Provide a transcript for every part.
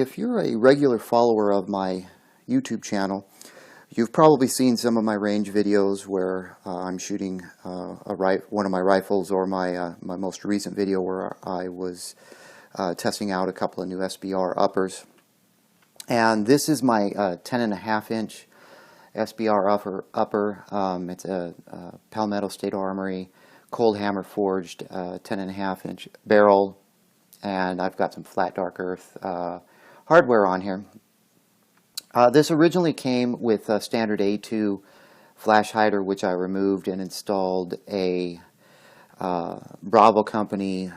If you're a regular follower of my YouTube channel, you've probably seen some of my range videos where I'm shooting one of my rifles, or my most recent video where I was testing out a couple of new SBR uppers. And this is my 10.5-inch SBR upper. It's a Palmetto State Armory cold hammer forged 10.5-inch barrel, and I've got some flat dark earth hardware on here. This originally came with a standard A2 flash hider, which I removed and installed a Bravo company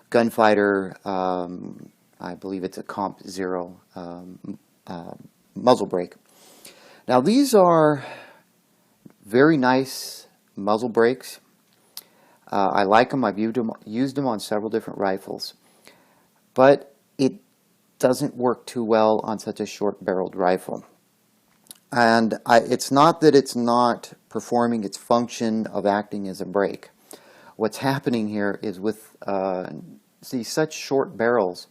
gunfighter, I believe it's a Comp Zero muzzle brake. Now these are very nice muzzle brakes. I like them. I've used them on several different rifles, but it doesn't work too well on such a short-barreled rifle. And it's not that it's not performing its function of acting as a brake. What's happening here is with such short barrels,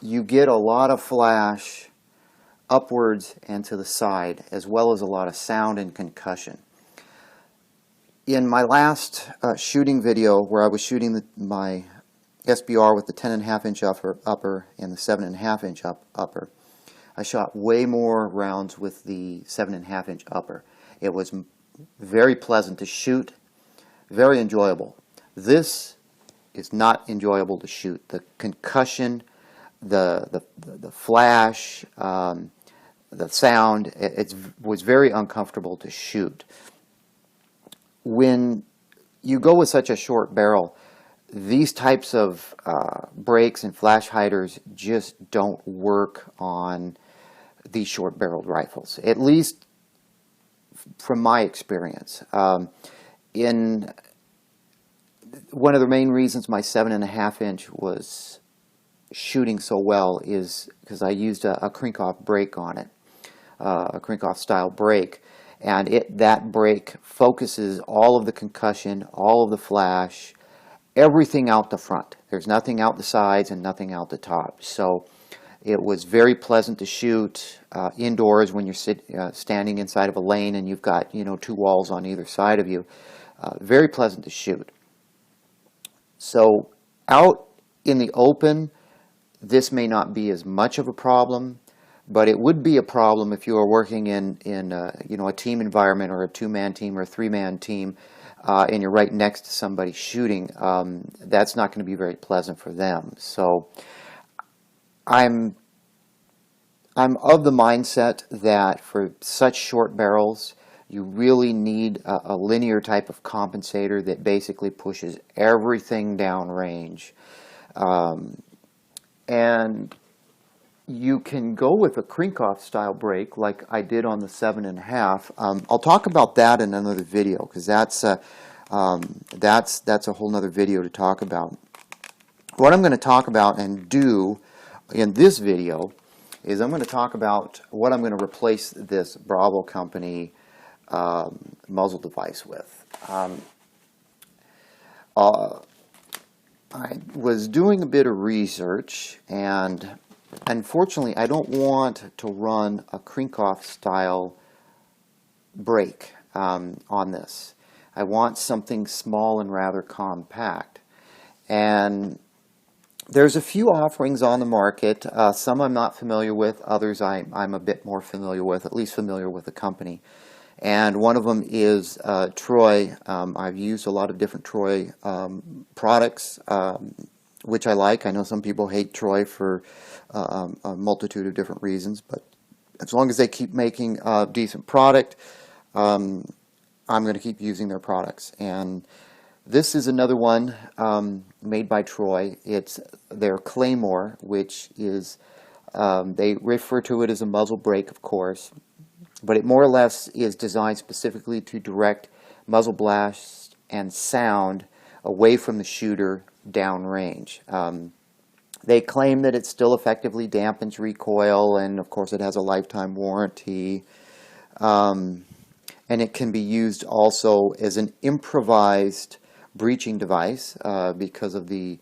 you get a lot of flash upwards and to the side, as well as a lot of sound and concussion. In my last shooting video, where I was shooting my SBR with the 10.5-inch upper and the 7.5-inch upper, I shot way more rounds with the 7.5-inch upper. It was very pleasant to shoot, very enjoyable. This is not enjoyable to shoot. The concussion, the flash, the sound, it was very uncomfortable to shoot. When you go with such a short barrel, these types of brakes and flash hiders just don't work on these short-barreled rifles, at least from my experience. In one of the main reasons my 7.5-inch was shooting so well is because I used a crank-off brake on it, a crank-off style brake, and that brake focuses all of the concussion, all of the flash, everything out the front. There's nothing out the sides and nothing out the top. So it was very pleasant to shoot indoors when you're standing inside of a lane and you've got, two walls on either side of you. Very pleasant to shoot. So out in the open, this may not be as much of a problem, but it would be a problem if you were working in a team environment, or a two-man team or a three-man team, and you're right next to somebody shooting. That's not going to be very pleasant for them. So I'm of the mindset that for such short barrels, you really need a linear type of compensator that basically pushes everything downrange. And you can go with a crank-off style brake like I did on the 7.5. I'll talk about that in another video, because that's a whole nother video to talk about. What I'm going to talk about and do in this video is I'm going to talk about what I'm going to replace this Bravo company muzzle device with. I was doing a bit of research, and unfortunately I don't want to run a crank-off style brake on this. I want something small and rather compact. And there's a few offerings on the market. Some I'm not familiar with, others I'm a bit more familiar with, at least familiar with the company. And one of them is Troy. I've used a lot of different Troy products, which I like. I know some people hate Troy for a multitude of different reasons, but as long as they keep making a decent product, I'm going to keep using their products. And this is another one made by Troy. It's their Claymore, which is, they refer to it as a muzzle brake, of course, but it more or less is designed specifically to direct muzzle blast and sound away from the shooter downrange. They claim that it still effectively dampens recoil, and of course it has a lifetime warranty. And it can be used also as an improvised breaching device because of the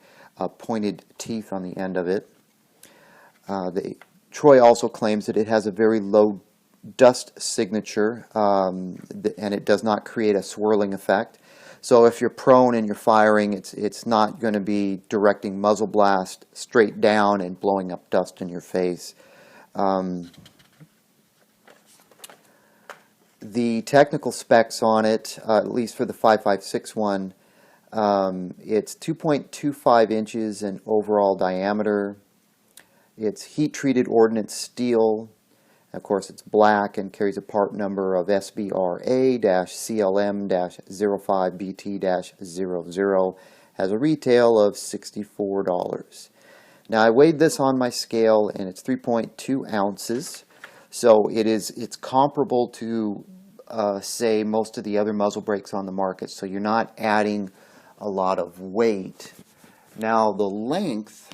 pointed teeth on the end of it. Troy also claims that it has a very low dust signature, and it does not create a swirling effect. So if you're prone and you're firing, it's not going to be directing muzzle blast straight down and blowing up dust in your face. The technical specs on it, at least for the 5.56 one, it's 2.25 inches in overall diameter. It's heat-treated ordnance steel. Of course, it's black and carries a part number of SBRA-CLM-05BT-00. Has a retail of $64. Now, I weighed this on my scale, and it's 3.2 ounces. So it's comparable to, say, most of the other muzzle brakes on the market. So you're not adding a lot of weight. Now, the length,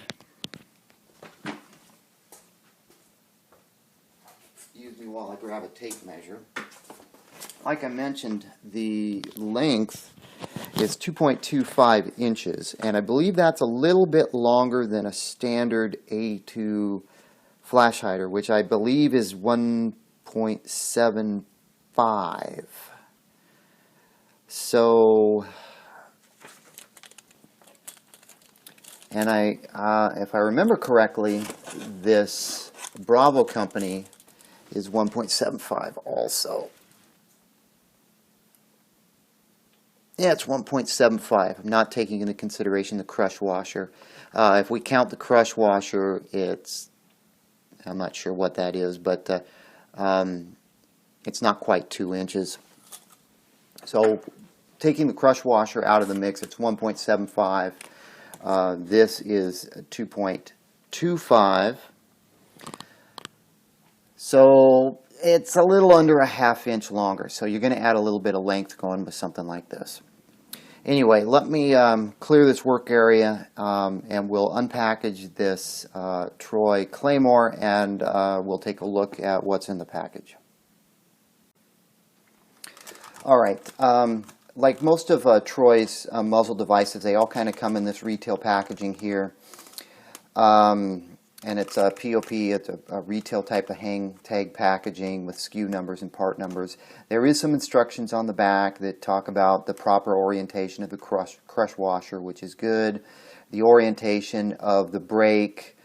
excuse me while I grab a tape measure. Like I mentioned, the length is 2.25 inches, and I believe that's a little bit longer than a standard A2 flash hider, which I believe is 1.75. So, and if I remember correctly, this Bravo company is 1.75 also. Yeah, it's 1.75. I'm not taking into consideration the crush washer. If we count the crush washer, I'm not sure what that is, but it's not quite 2 inches. So taking the crush washer out of the mix, it's 1.75. This is 2.25. So it's a little under a ½ inch longer. So you're going to add a little bit of length going with something like this. Anyway, let me clear this work area, and we'll unpackage this Troy Claymore, and we'll take a look at what's in the package. All right, like most of Troy's muzzle devices, they all kind of come in this retail packaging here. And it's a POP, it's a retail type of hang tag packaging with SKU numbers and part numbers. There is some instructions on the back that talk about the proper orientation of the crush washer, which is good, the orientation of the brake,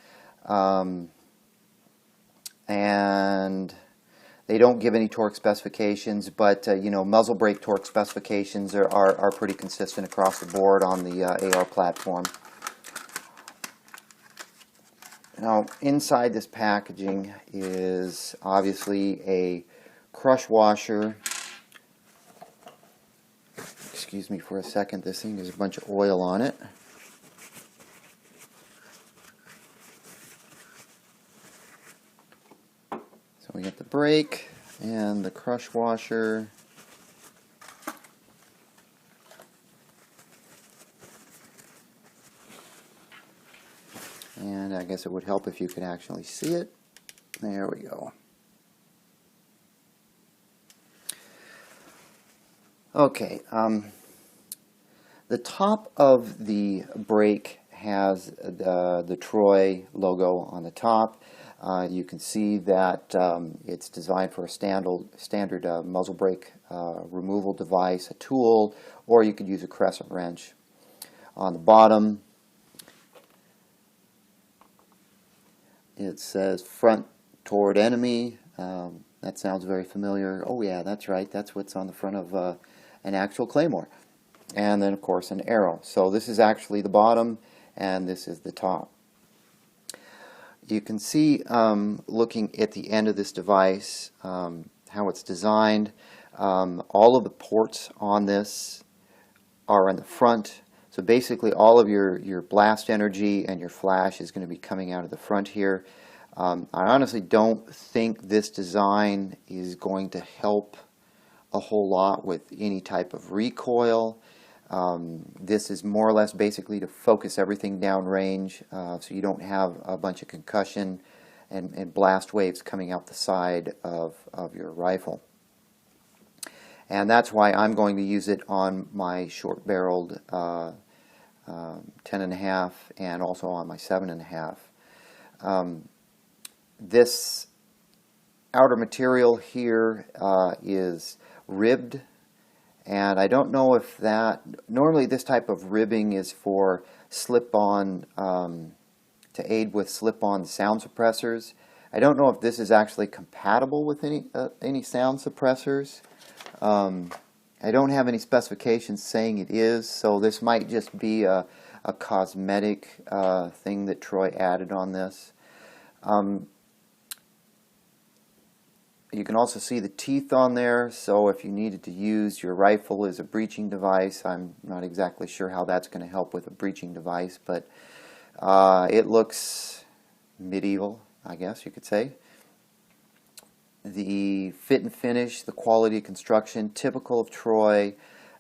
and they don't give any torque specifications, but muzzle brake torque specifications are pretty consistent across the board on the AR platform. Now, inside this packaging is obviously a crush washer. Excuse me for a second, this thing has a bunch of oil on it. So we got the brake and the crush washer. And I guess it would help if you could actually see it. There we go. Okay, the top of the brake has the Troy logo on the top. You can see that it's designed for a standard muzzle brake removal device, a tool, or you could use a crescent wrench. On the bottom, it says front toward enemy. That sounds very familiar. Oh yeah, that's right. That's what's on the front of an actual Claymore. And then of course an arrow. So this is actually the bottom and this is the top. You can see looking at the end of this device how it's designed. All of the ports on this are in the front. So basically all of your blast energy and your flash is going to be coming out of the front here. I honestly don't think this design is going to help a whole lot with any type of recoil. This is more or less basically to focus everything downrange so you don't have a bunch of concussion and blast waves coming out the side of your rifle. And that's why I'm going to use it on my short-barreled 10.5 and also on my 7.5. This outer material here is ribbed, and I don't know if that, normally this type of ribbing is for slip-on, to aid with slip-on sound suppressors. I don't know if this is actually compatible with any sound suppressors. I don't have any specifications saying it is, so this might just be a cosmetic thing that Troy added on this. You can also see the teeth on there, so if you needed to use your rifle as a breaching device, I'm not exactly sure how that's going to help with a breaching device, but it looks medieval, I guess you could say. The fit and finish, the quality of construction, typical of Troy.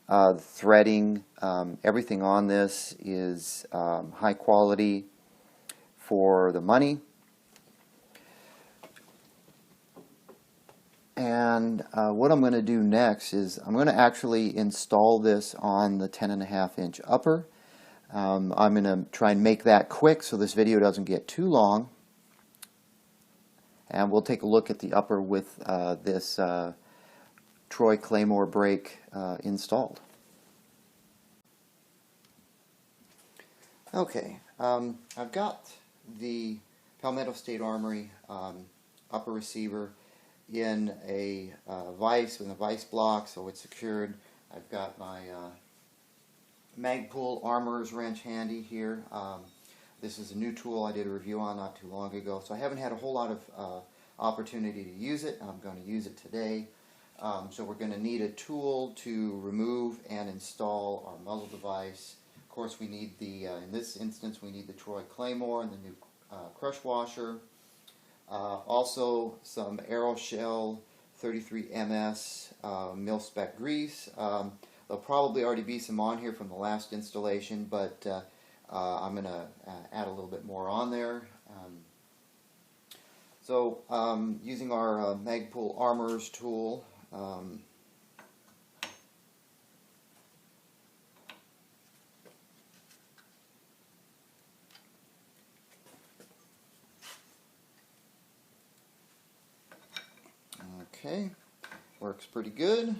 The threading, everything on this is high quality for the money. And what I'm going to do next is I'm going to actually install this on the 10.5-inch upper. I'm going to try and make that quick so this video doesn't get too long. And we'll take a look at the upper with this Troy Claymore brake installed. Okay, I've got the Palmetto State Armory upper receiver in a vise, with a vise block, so it's secured. I've got my Magpul Armorer's wrench handy here. This is a new tool I did a review on not too long ago, so I haven't had a whole lot of opportunity to use it. I'm going to use it today. So we're going to need a tool to remove and install our muzzle device. Of course, we need the, in this instance, we need the Troy Claymore and the new crush washer. Also some Aeroshell 33 MS mil-spec grease. There'll probably already be some on here from the last installation, but I'm going to add a little bit more on there. Using our Magpul Armorer's tool, okay, works pretty good.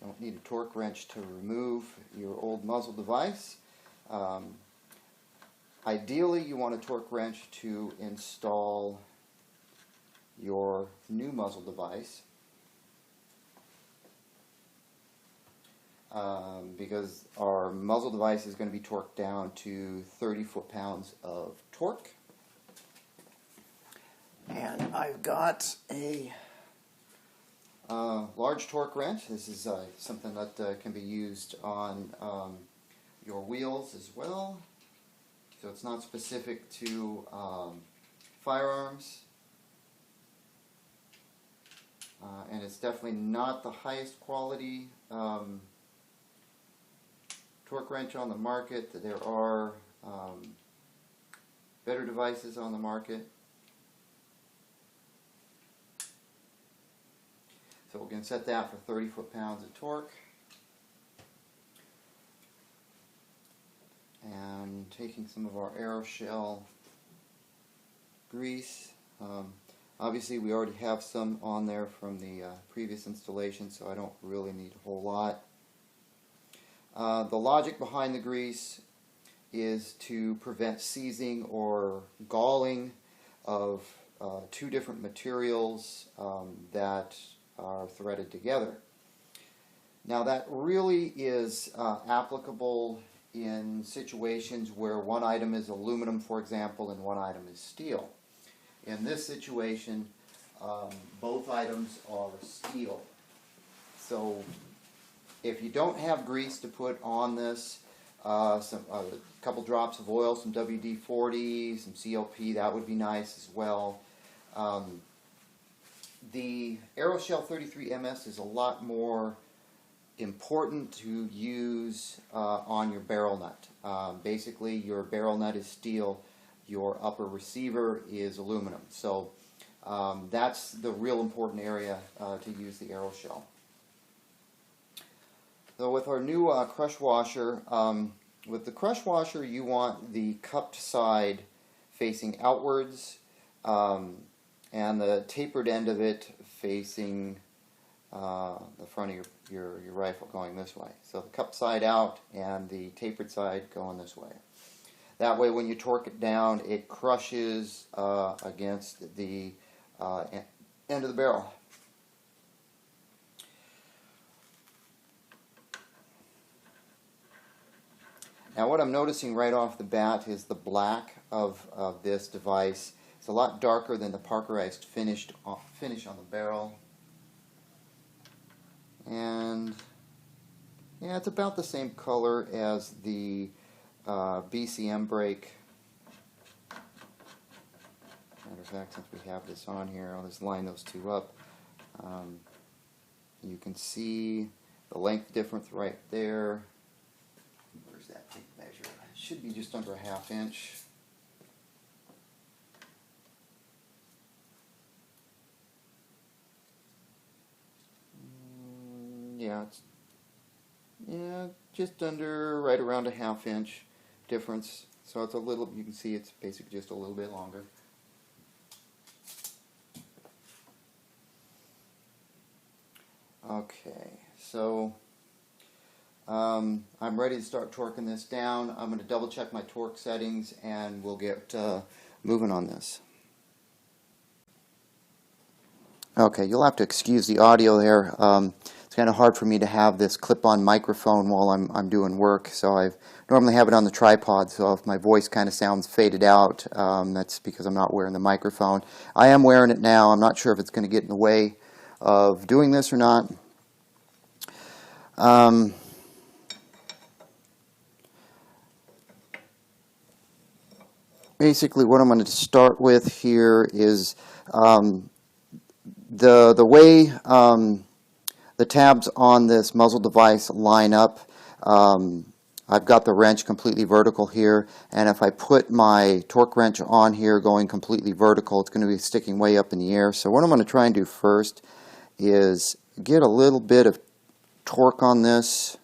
Don't need a torque wrench to remove your old muzzle device. Ideally, you want a torque wrench to install your new muzzle device, because our muzzle device is going to be torqued down to 30 foot-pounds of torque. And I've got a large torque wrench. This is something that can be used on your wheels as well. So it's not specific to firearms. And it's definitely not the highest quality torque wrench on the market. There are better devices on the market. So we're going to set that for 30 foot-pounds of torque. And taking some of our Aeroshell grease. Obviously we already have some on there from the previous installation, so I don't really need a whole lot. The logic behind the grease is to prevent seizing or galling of two different materials that are threaded together. Now that really is applicable in situations where one item is aluminum, for example, and one item is steel. In this situation, both items are steel. So if you don't have grease to put on this, a couple drops of oil, some WD-40, some CLP, that would be nice as well. The Aeroshell 33 MS is a lot more important to use on your barrel nut. Basically, your barrel nut is steel, your upper receiver is aluminum. So that's the real important area to use the Aeroshell. So with our new crush washer, With the crush washer, you want the cupped side facing outwards, and the tapered end of it facing the front of your rifle going this way. So the cupped side out and the tapered side going this way. That way when you torque it down, it crushes against the end of the barrel. Now what I'm noticing right off the bat is the black of this device. It's a lot darker than the Parkerized finish on the barrel. And yeah, it's about the same color as the BCM brake. Matter of fact, since we have this on here, I'll just line those two up. You can see the length difference right there. Where's that tape measure? It should be just under a ½ inch. Yeah, it's just under, right around a ½ inch difference. So it's a little, you can see it's basically just a little bit longer. Okay, so I'm ready to start torquing this down. I'm going to double check my torque settings and we'll get moving on this. Okay, you'll have to excuse the audio there. It's kind of hard for me to have this clip-on microphone while I'm doing work, so I normally have it on the tripod, so if my voice kind of sounds faded out, that's because I'm not wearing the microphone. I am wearing it now. I'm not sure if it's going to get in the way of doing this or not. Basically what I'm going to start with here is the way the tabs on this muzzle device line up. I've got the wrench completely vertical here, and if I put my torque wrench on here going completely vertical, it's going to be sticking way up in the air. So what I'm going to try and do first is get a little bit of torque on this.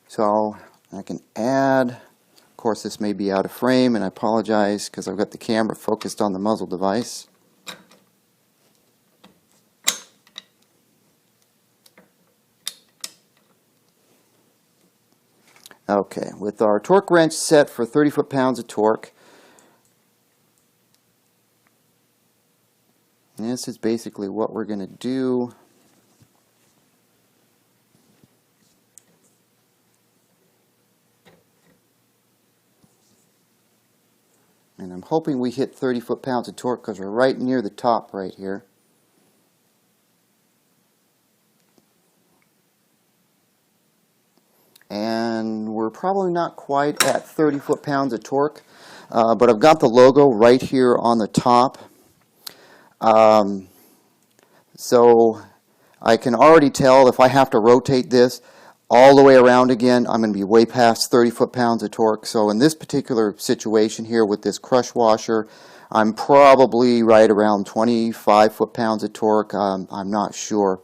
So I can add, of course this may be out of frame, and I apologize because I've got the camera focused on the muzzle device. Okay, with our torque wrench set for 30 foot-pounds of torque, and this is basically what we're going to do. And I'm hoping we hit 30 foot-pounds of torque because we're right near the top right here. And we're probably not quite at 30 foot-pounds of torque, but I've got the logo right here on the top. So I can already tell if I have to rotate this all the way around again, I'm going to be way past 30 foot-pounds of torque. So in this particular situation here with this crush washer, I'm probably right around 25 foot-pounds of torque. I'm not sure.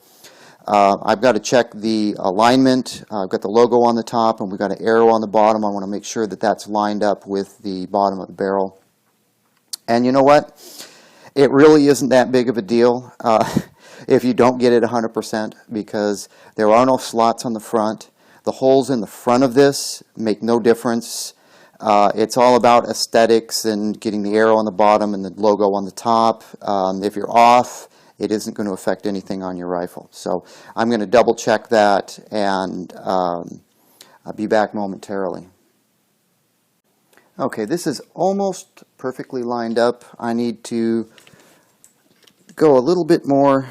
I've got to check the alignment. I've got the logo on the top and we've got an arrow on the bottom. I want to make sure that that's lined up with the bottom of the barrel. And you know what? It really isn't that big of a deal if you don't get it 100%, because there are no slots on the front. The holes in the front of this make no difference. It's all about aesthetics and getting the arrow on the bottom and the logo on the top. If you're off, it isn't going to affect anything on your rifle. So I'm going to double check that, and I'll be back momentarily. Okay, this is almost perfectly lined up. I need to go a little bit more.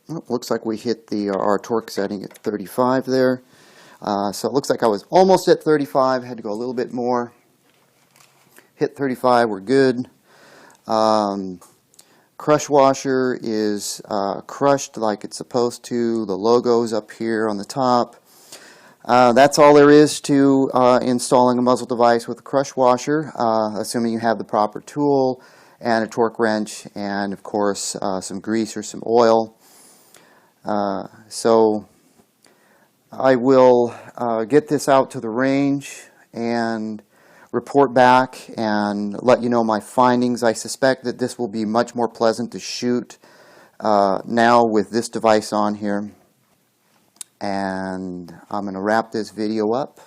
Oh, looks like we hit our torque setting at 35 there. So it looks like I was almost at 35, had to go a little bit more. Hit 35, we're good. Crush washer is crushed like it's supposed to. The logo's up here on the top. That's all there is to installing a muzzle device with a crush washer, assuming you have the proper tool and a torque wrench and, of course, some grease or some oil. So I will get this out to the range and report back and let you know my findings. I suspect that this will be much more pleasant to shoot now with this device on here. And I'm going to wrap this video up.